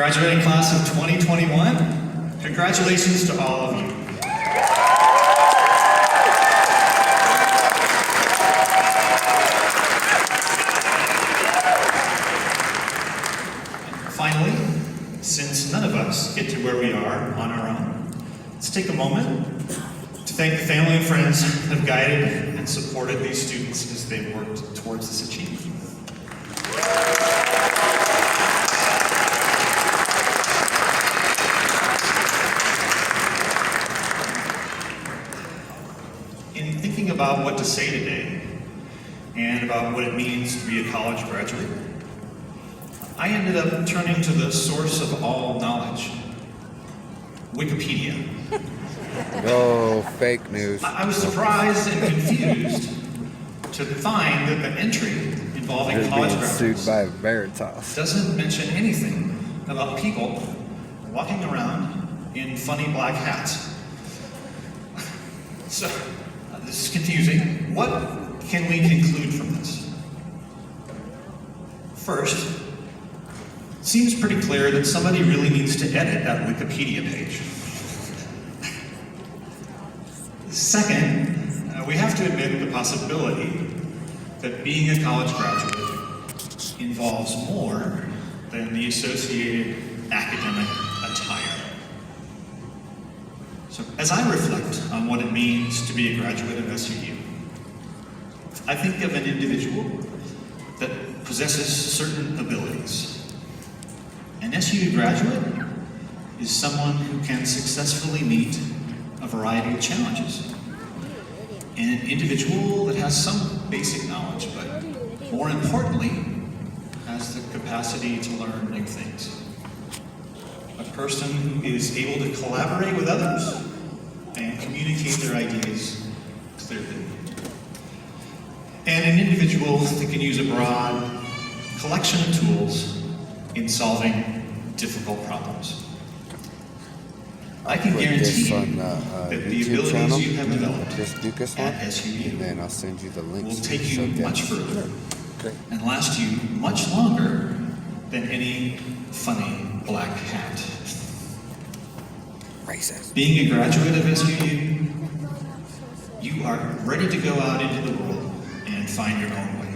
Graduating class of 2021, congratulations to all of you. Finally, since none of us get to where we are on our own, let's take a moment to thank the family and friends that have guided and supported these students as they worked towards this achievement. In thinking about what to say today and about what it means to be a college graduate, I ended up turning to the source of all knowledge, Wikipedia. Oh, fake news. I was surprised and confused to find that the entry involving You're college being graduates sued by Veritas. doesn't mention anything about people walking around in funny black hats. So, this is confusing. What can we conclude from this? First, it seems pretty clear that somebody really needs to edit that Wikipedia page. Second, we have to admit the possibility that being a college graduate involves more than the associated academic attire. So, as I reflect on what it means to be a graduate of SUU, I think of an individual that possesses certain abilities. An SUU graduate is someone who can successfully meet a variety of challenges. An individual that has some basic knowledge, but more importantly, has the capacity to learn new things. A person who is able to collaborate with others and communicate their ideas clearly. And an individual that can use a broad collection of tools in solving difficult problems. I can guarantee you that the abilities channel. you have developed Just do this at one, SUU and then I'll send you the links. will take you much further Okay. and last you much longer than any funny black hat. Racist. Being a graduate of SUU, you are ready to go out into the world and find your own way.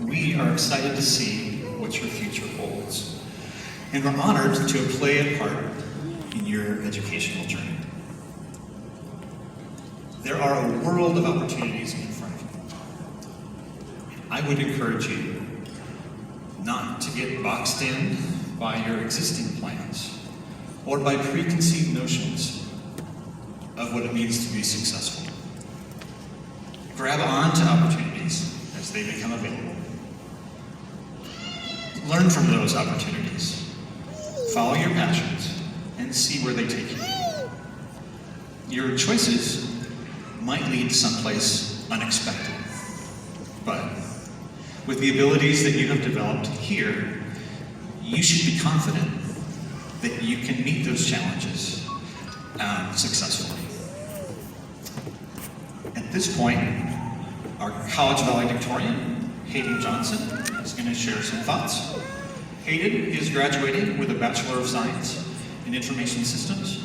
We are excited to see what your future holds, and we're honored to play a part in your educational journey. There are a world of opportunities in front of you. I would encourage you not to get boxed in by your existing plans or by preconceived notions of what it means to be successful. Grab on to opportunities as they become available. Learn from those opportunities. Follow your passions and see where they take you. Your choices might lead someplace unexpected, but with the abilities that you have developed here, you should be confident that you can meet those challenges successfully. At this point, our College valedictorian, Hayden Johnson, is going to share some thoughts. Hayden is graduating with a Bachelor of Science in Information Systems,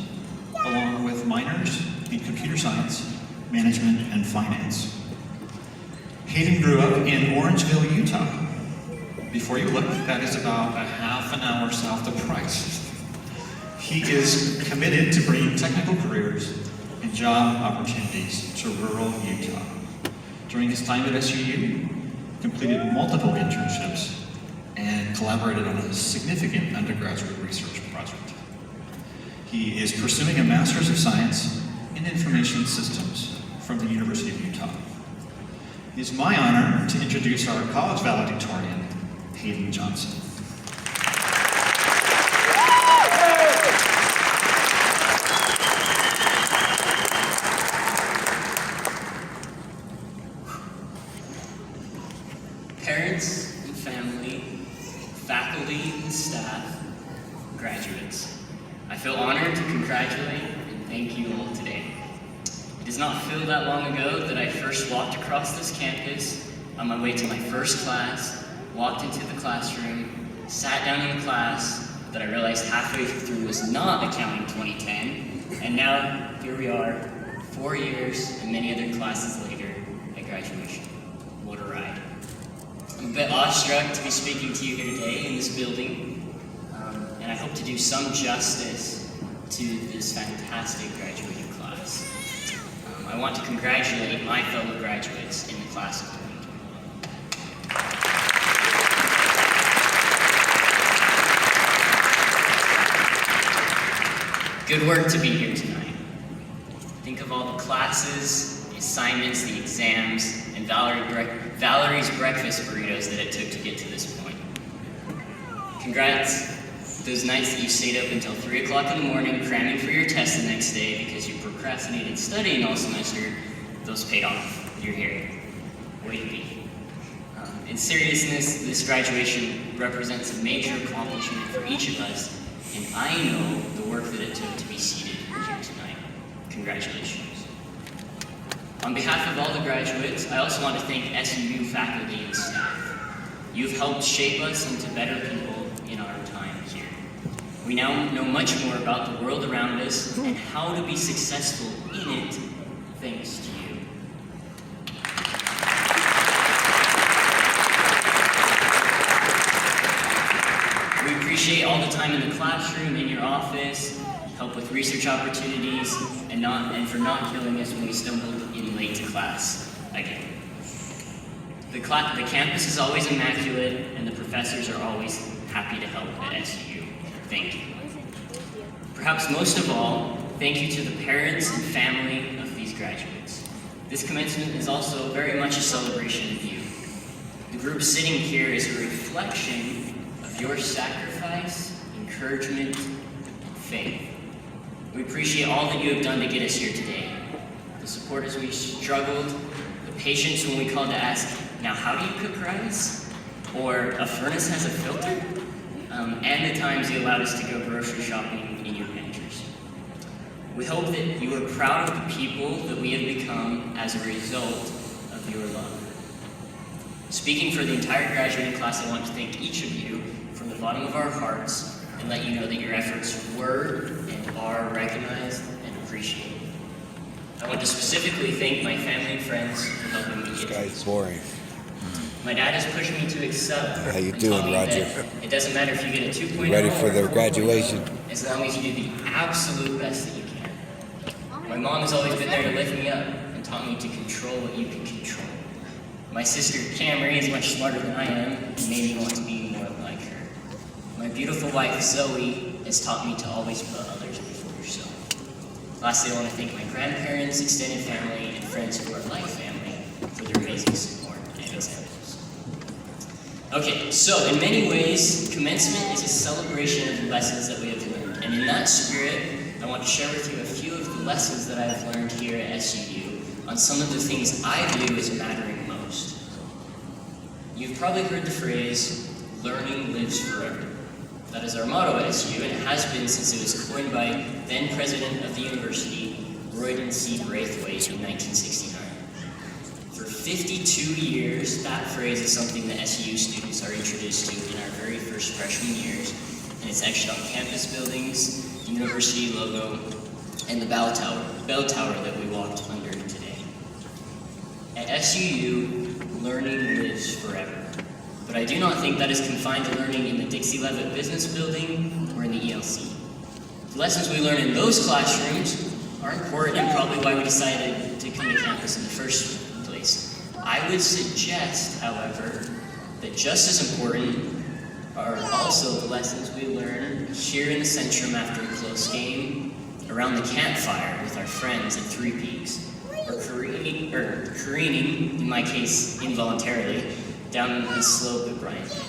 along with minors in Computer Science, Management, and Finance. Hayden grew up in Orangeville, Utah. Before you look, that is about a half an hour south of Price. He is committed to bringing technical careers and job opportunities to rural Utah. During his time at SUU, completed multiple internships and collaborated on a significant undergraduate research project. He is pursuing a Master's of Science in Information Systems from the University of Utah. It is my honor to introduce our college valedictorian, Hayden Johnson. Parents and family, faculty and staff, graduates, I feel honored to congratulate and thank you all today. It does not feel that long ago that I first walked across this campus on my way to my first class, walked into the classroom, sat down in class, that I realized halfway through was not Accounting 2010, and now here we are, 4 years and many other classes later at graduation. What a ride. I'm a bit awestruck to be speaking to you here today in this building, and I hope to do some justice to this fantastic graduating class. I want to congratulate my fellow graduates in the class of 2020. Good work to be here tonight. Think of all the classes, the assignments, the exams, and Valerie's breakfast burritos that it took to get to this point. Congrats, those nights that you stayed up until 3 o'clock in the morning cramming for your test the next day because you procrastinated studying all semester, those paid off. You're here. Way to be. In seriousness, this graduation represents a major accomplishment for each of us, and I know the work that it took to be seated here tonight. Congratulations. On behalf of all the graduates, I also want to thank SUU faculty and staff. You've helped shape us into better people in our time here. We now know much more about the world around us and how to be successful in it, thanks to you. We appreciate all the time in the classroom, in your office, help with research opportunities, and for not killing us when we stumbled in late to class again. The campus is always immaculate, and the professors are always happy to help at SUU. Thank you. Perhaps most of all, thank you to the parents and family of these graduates. This commencement is also very much a celebration of you. The group sitting here is a reflection of your sacrifice, encouragement, and faith. We appreciate all that you have done to get us here today. The support as we struggled, the patience when we called to ask, now how do you cook rice? Or a furnace has a filter? And the times you allowed us to go grocery shopping in your pantries. We hope that you are proud of the people that we have become as a result of your love. Speaking for the entire graduating class, I want to thank each of you from the bottom of our hearts and let you know that your efforts were and are recognized and appreciated. I want to specifically thank my family and friends for helping me This get guy's boring. My dad has pushed me to excel. How you and doing, taught me Roger? that it doesn't matter if you get a 2.0 Ready for or the 4.0, graduation? as long as you do the absolute best that you can. My mom has always been there to lift me up and taught me to control what you can control. My sister Camry is much smarter than I am and made me want to be more like her. My beautiful wife Zoe has taught me to always put others before yourself. Lastly, I want to thank my grandparents, extended family, and friends who are like family for their amazing support and examples. Okay, so in many ways, commencement is a celebration of the lessons that we have learned. And in that spirit, I want to share with you a few of the lessons that I have learned here at SUU on some of the things I view as mattering most. You've probably heard the phrase, learning lives forever. That is our motto at SUU, and it has been since it was coined by then president of the university, Royden C. Braithwaite, in 1969. For 52 years, that phrase is something that SUU students are introduced to in our very first freshman years, and it's etched on campus buildings, the university logo, and the bell tower that we walked under today. At SUU, learning lives forever. But I do not think that is confined to learning in the Dixie Levitt Business Building or in the ELC. The lessons we learn in those classrooms are important and probably why we decided to come to campus in the first place. I would suggest, however, that just as important are also the lessons we learn here in the Centrum after a close game, around the campfire with our friends at Three Peaks, or careening, in my case involuntarily, down the slope at Bryant.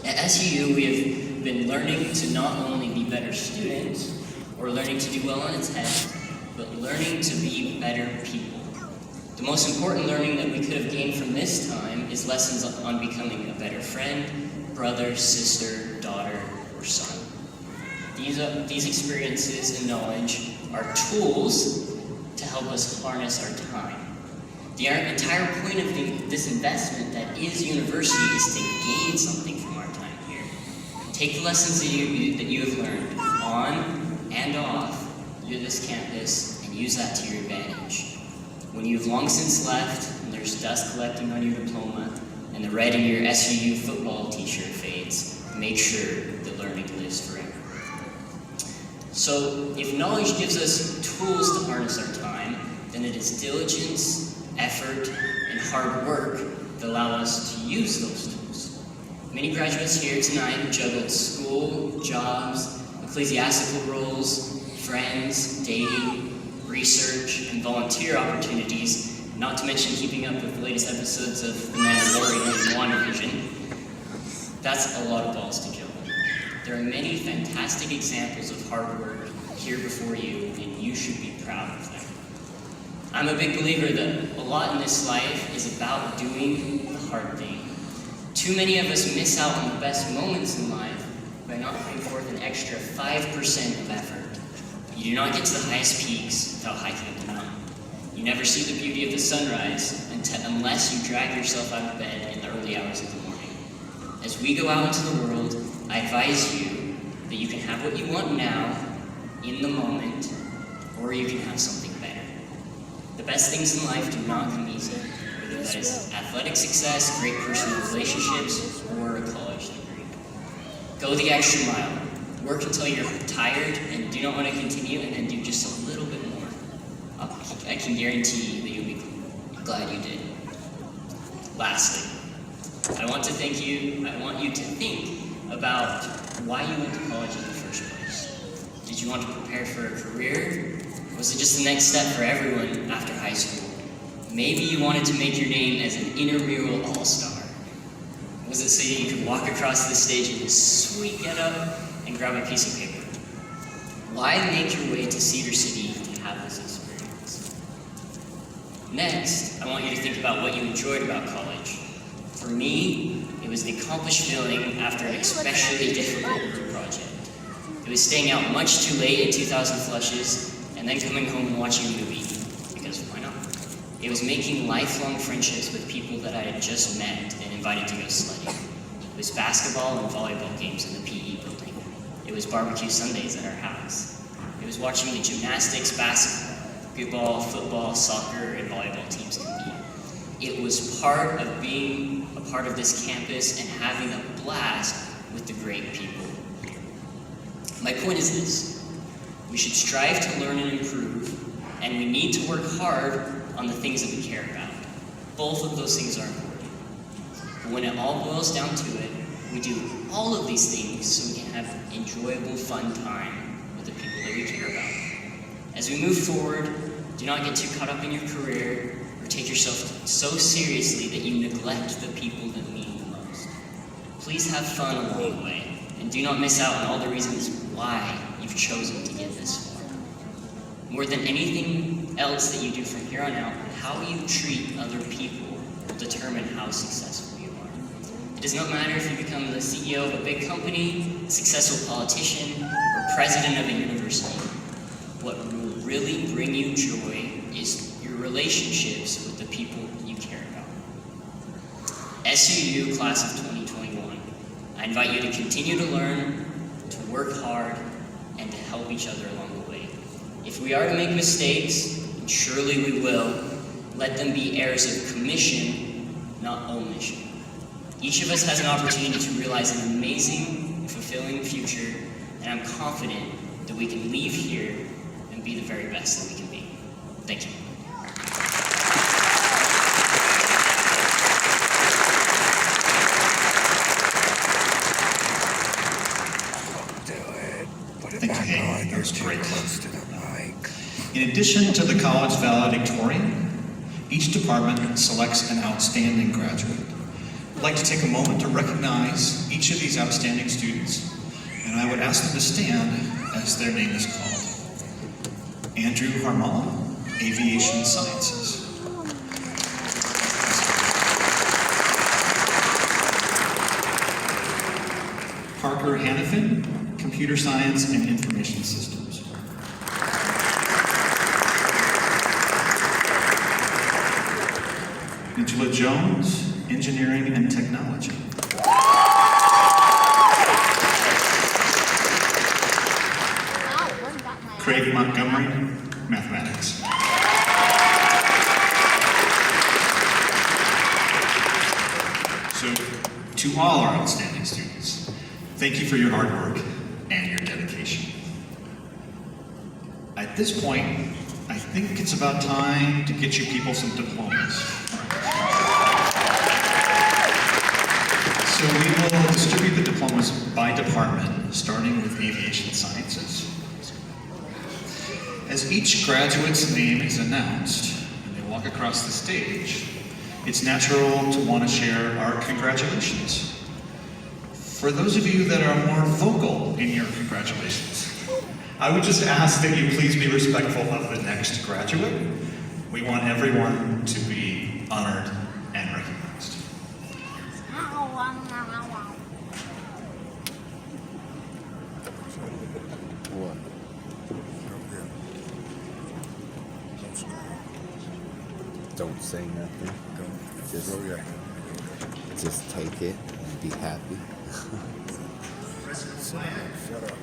At SUU, we have been learning to not only be better students, or learning to do well on a test, but learning to be better people. The most important learning that we could have gained from this time is lessons on becoming a better friend, brother, sister, daughter, or son. These experiences and knowledge are tools to help us harness our time. The entire point of this investment that is university is to gain something from our time here. Take the lessons that you have learned on and off this campus and use that to your advantage. When you've long since left and there's dust collecting on your diploma and the red in your SUU football t-shirt fades, make sure that learning lives forever. So if knowledge gives us tools to harness our time, then it is diligence, effort, and hard work that allow us to use those tools. Many graduates here tonight juggled school, jobs, ecclesiastical roles, friends, dating, research, and volunteer opportunities, not to mention keeping up with the latest episodes of The Mandalorian and WandaVision. That's a lot of balls to juggle. There are many fantastic examples of hard work here before you, and you should be proud of them. I'm a big believer that a lot in this life is about doing the hard thing. Too many of us miss out on the best moments in life by not putting forth an extra 5% of effort. You do not get to the highest peaks without hiking up the mountain. You never see the beauty of the sunrise unless you drag yourself out of bed in the early hours of the morning. As we go out into the world, I advise you that you can have what you want now, in the moment, or you can have something better. The best things in life do not come easy, whether that is athletic success, great personal relationships, or a college degree. Go the extra mile. Work until you're tired and do not want to continue, and then do just a little bit more. I can guarantee you that you'll be glad you did. Lastly, I want you to think about why you went to college in the first place. Did you want to prepare for a career? Was it just the next step for everyone after high school? Maybe you wanted to make your name as an intramural all-star. Was it so you could walk across the stage in this sweet get-up and grab a piece of paper? Why make your way to Cedar City to have this experience? Next, I want you to think about what you enjoyed about college. For me, it was the accomplished feeling after an especially difficult group project. It was staying out much too late at 2,000 Flushes and then coming home and watching a movie, because why not? It was making lifelong friendships with people that I had just met and invited to go sledding. It was basketball and volleyball games in the PE building. It was barbecue Sundays at our house. It was watching the gymnastics, basketball, football, soccer, and volleyball teams compete. It was part of being a part of this campus and having a blast with the great people. My point is this: we should strive to learn and improve, and we need to work hard on the things that we care about. Both of those things are important. But when it all boils down to it, we do all of these things so we can have enjoyable, fun time with the people that we care about. As we move forward, do not get too caught up in your career or take yourself so seriously that you neglect the people that mean the most. Please have fun along the way, and do not miss out on all the reasons why you've chosen to get this far. More than anything else that you do from here on out, how you treat other people will determine how successful you are. It does not matter if you become the CEO of a big company, a successful politician, or president of a university. What will really bring you joy is your relationships with the people you care about. SUU Class of 2021, I invite you to continue to learn, to work hard, and to help each other along the way. If we are to make mistakes, and surely we will, let them be heirs of commission, not omission. Each of us has an opportunity to realize an amazing and fulfilling future, and I'm confident that we can leave here and be the very best that we can be. Thank you. Thank you, Hayden. That was great. In addition to the college valedictorian, each department selects an outstanding graduate. I'd like to take a moment to recognize each of these outstanding students, and I would ask them to stand as their name is called. Andrew Harmala, Aviation Sciences. Parker Hannafin, Computer Science and Information Systems. Angela Jones, Engineering and Technology. Craig Montgomery, mathematics. So, to all our outstanding students, thank you for your hard work and your dedication. At this point, I think it's about time to get you people some diplomas. So we will distribute the diplomas by department, starting with aviation sciences. As each graduate's name is announced and they walk across the stage, it's natural to want to share our congratulations. For those of you that are more vocal in your congratulations, I would just ask that you please be respectful of the next graduate. We want everyone to be honored and recognized. What? Don't say nothing. Just take it and be happy. President Wyatt,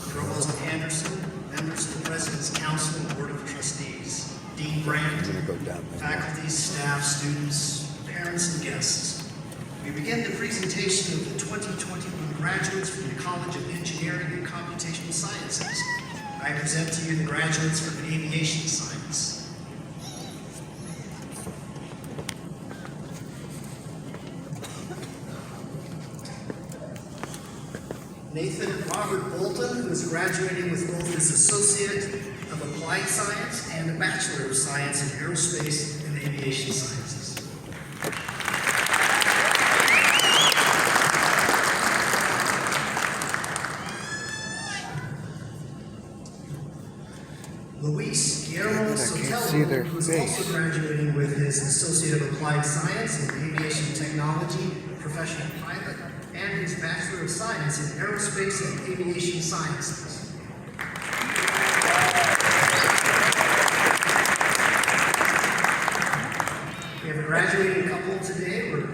Provost Anderson, members of the President's Council and Board of Trustees, Dean I'm Brandt, gonna go down there. faculty, staff, students, parents, and guests. We begin the presentation of the 2021 graduates from the College of Engineering and Computational Sciences. I present to you the graduates from Aviation Science. Nathan Robert Bolton, who is graduating with both his Associate of Applied Science and a Bachelor of Science in Aerospace and Aviation Sciences. Luis Guillermo Sotelo, who is also graduating with his Associate of Applied Science in Aviation Technology, Professional Pilot, and his Bachelor of Science in Aerospace and Aviation Sciences. We have a graduating couple today. We're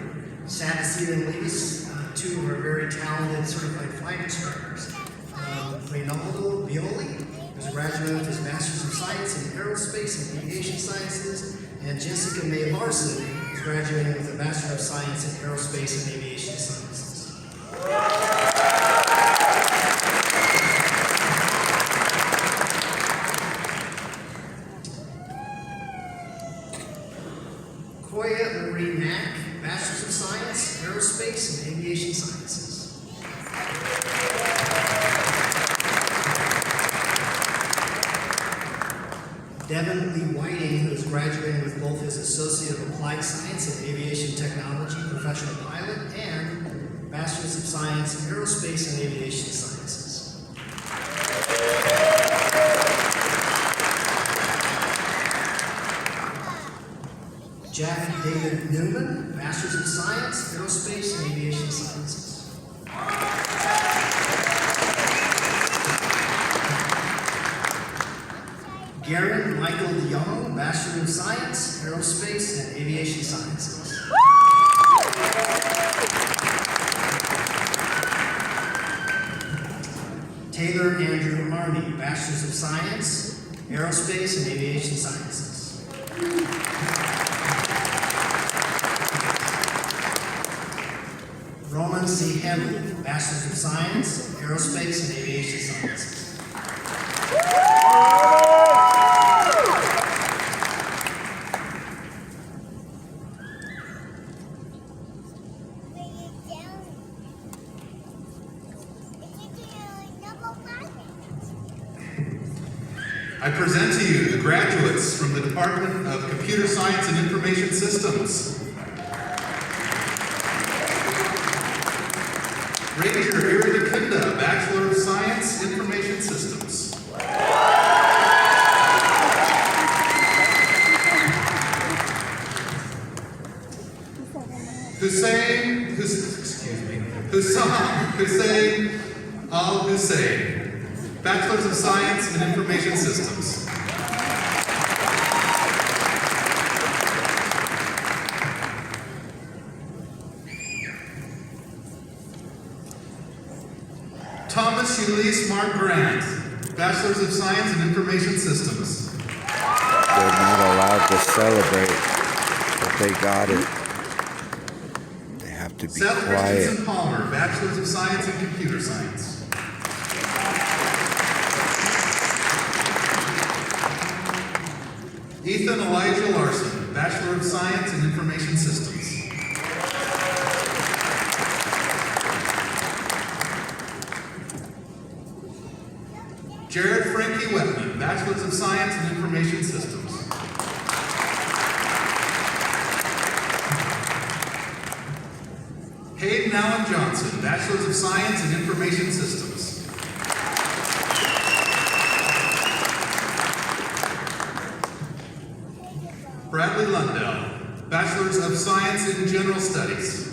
sad to see them leave us. Two of our very talented certified flight instructors. Reynaldo Bioli, who's a graduate with his Master's of Science in Aerospace and Aviation Sciences, and Jessica May Larson, who's graduating with a Master of Science in Aerospace and Aviation Sciences. Koya Marie Mack, Bachelor's of Science, Aerospace and Aviation Sciences. Devin Lee Whiting, who is graduating with both his Associate of Applied Science in Aviation Technology, Professional Pilot, and Bachelor's of Science in Aerospace and Aviation Sciences. Jack David Newman, Master's of Science, Aerospace and Aviation Sciences. Garen Michael DeYoung, Bachelor of Science, Aerospace and Aviation Sciences. Taylor Andrew Arney, Bachelor's of Science, Aerospace and Aviation Sciences. Roman C. Henley, Bachelor's of Science, Aerospace and Aviation Sciences. I present to you the graduates from the Department of Computer Science and Information Systems. Ranger Iridakunda, Bachelor of Science, Information Systems. Hussam Hussein Al Hussein, Bachelor's of Science in Information Systems. Thomas Ulysses Mark Grant, Bachelor's of Science in Information Systems. They're not allowed to celebrate, but they got it. They have to be Seth quiet. Christensen Palmer, Bachelor's of Science in Computer Science. Ethan Elijah Larson, Bachelor of Science in Information Systems. Jared Frankie Wetman, Bachelor's of Science in Information Systems. Hayden Allen Johnson, Bachelor's of Science in Information Systems. Bradley Lundell, Bachelor's of Science in General Studies.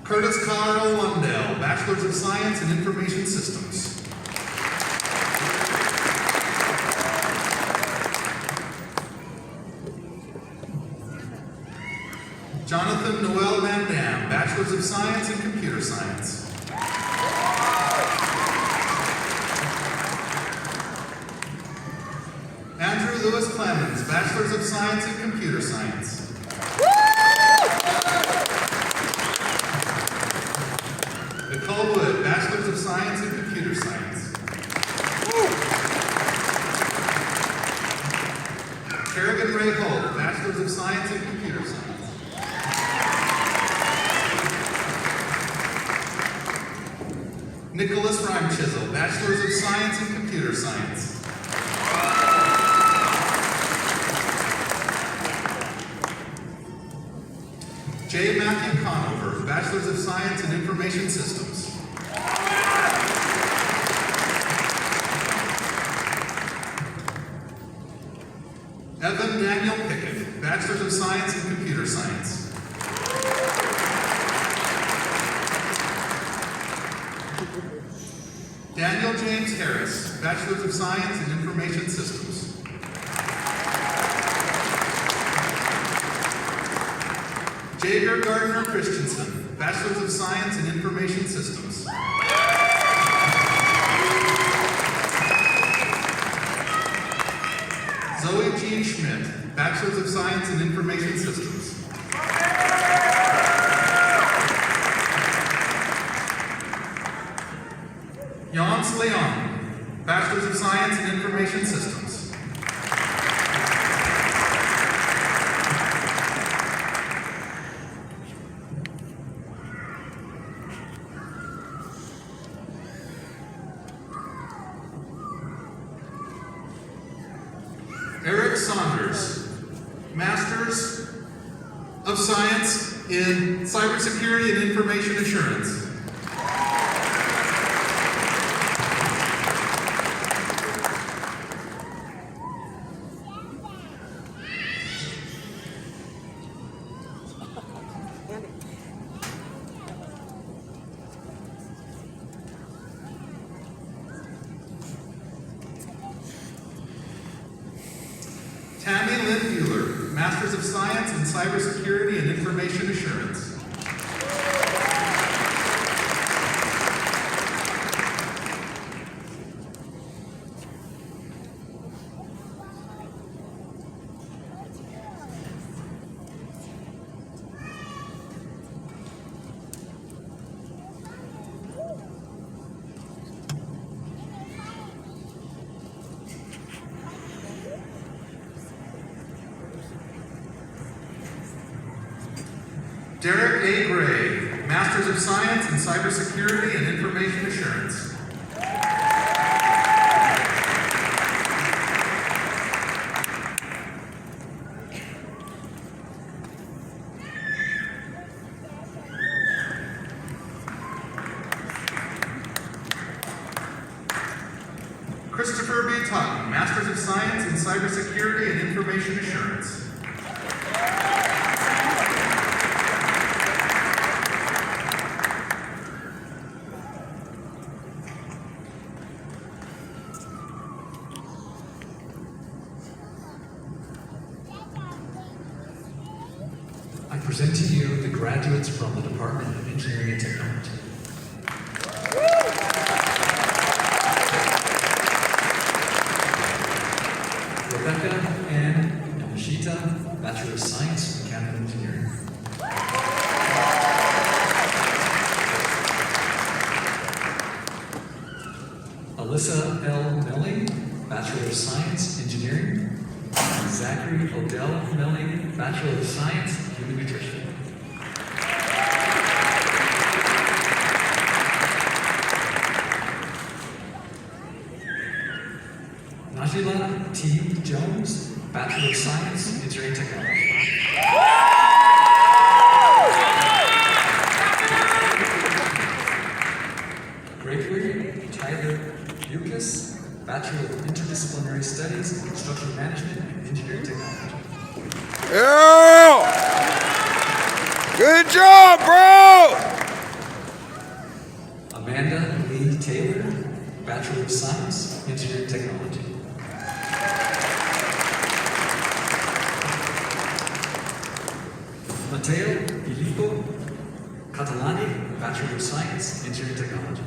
Curtis Carl Lundell, Bachelor's of Science in Information Systems. Jonathan Noel Van Dam, Bachelor's of Science in Computer Science. Andrew Lewis Clemens, Bachelor's of Science in Computer Science. Nicole Wood, Bachelor's of Science in Computer Science. Kerrigan Ray Holt, Bachelor's of Science in Computer Science. Nicholas Rhyme-Chisel, Bachelor's of Science in Computer Science. J. Matthew Conover, Bachelor's of Science in Information Systems. Evan Daniel Pickett, Bachelor's of Science in Computer Science. Daniel James Harris, Bachelor's of Science in Information Systems. Jager Gardner Christensen, Bachelor's of Science in Information Systems. Zoe Jean Schmidt, Bachelor's of Science in Information Systems. Jans Leon, Bachelor's of Science in Information Systems. Eric Saunders, Master's of Science in Cybersecurity and Information Assurance. Tammy Lynn Bueller, Master's of Science in Cybersecurity and Information Assurance. Derek A. Gray, Master's of Science in Cybersecurity and Information Assurance. Christopher B. Totten, Master's of Science in Cybersecurity and Information Assurance. I present to you the graduates from the Department of Engineering and Technology. Rebecca Ann Yamashita, Bachelor of Science, Mechanical Engineering. Alyssa L. Melling, Bachelor of Science, Engineering. Zachary Odell Melling, Bachelor of Science, Human Nutrition. Najila T. Jones, Bachelor of Science, Engineering Technology. Gregory Tyler Lucas, Bachelor of Interdisciplinary Studies in Construction Management and Engineering Technology. Yeah! Good job, bro! Amanda Lee Taylor, Bachelor of Science, Engineering Technology. Matteo Filippo Catalani, Bachelor of Science, Engineering Technology.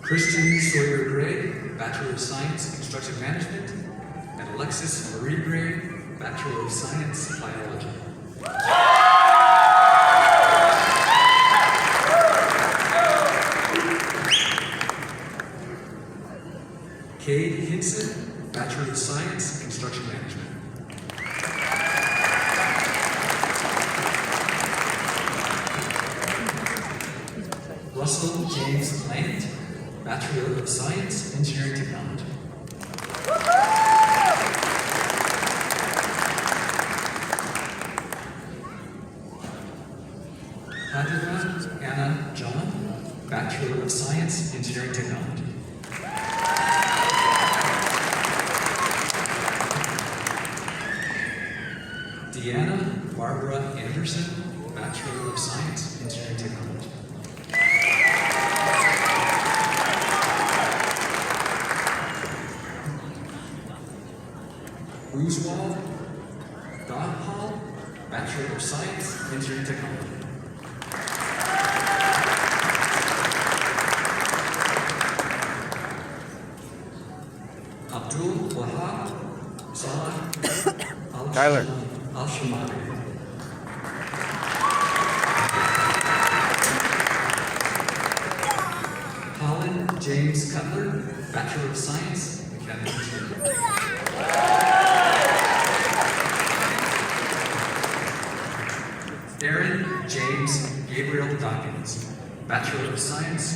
Christian Sawyer Gray, Bachelor of Science, Construction Management, and Alexis Marie Gray, Bachelor of Science, Biology. Cade Hinson, Bachelor of Science, Construction Management. Russell James Land, Bachelor of Science, Engineering Technology. Hadira Anna John, Bachelor of Science, Engineering Technology. Deanna Barbara Anderson, Bachelor of Science, Engineering Technology. Ujwal Dahal, Bachelor of Science, Engineering Technology. Abdul Wahab Salah Tyler. Al-Shamari. Colin James Cutler, Bachelor of Science, Mechanical Engineering. Aaron James Gabriel Dawkins, Bachelor of Science,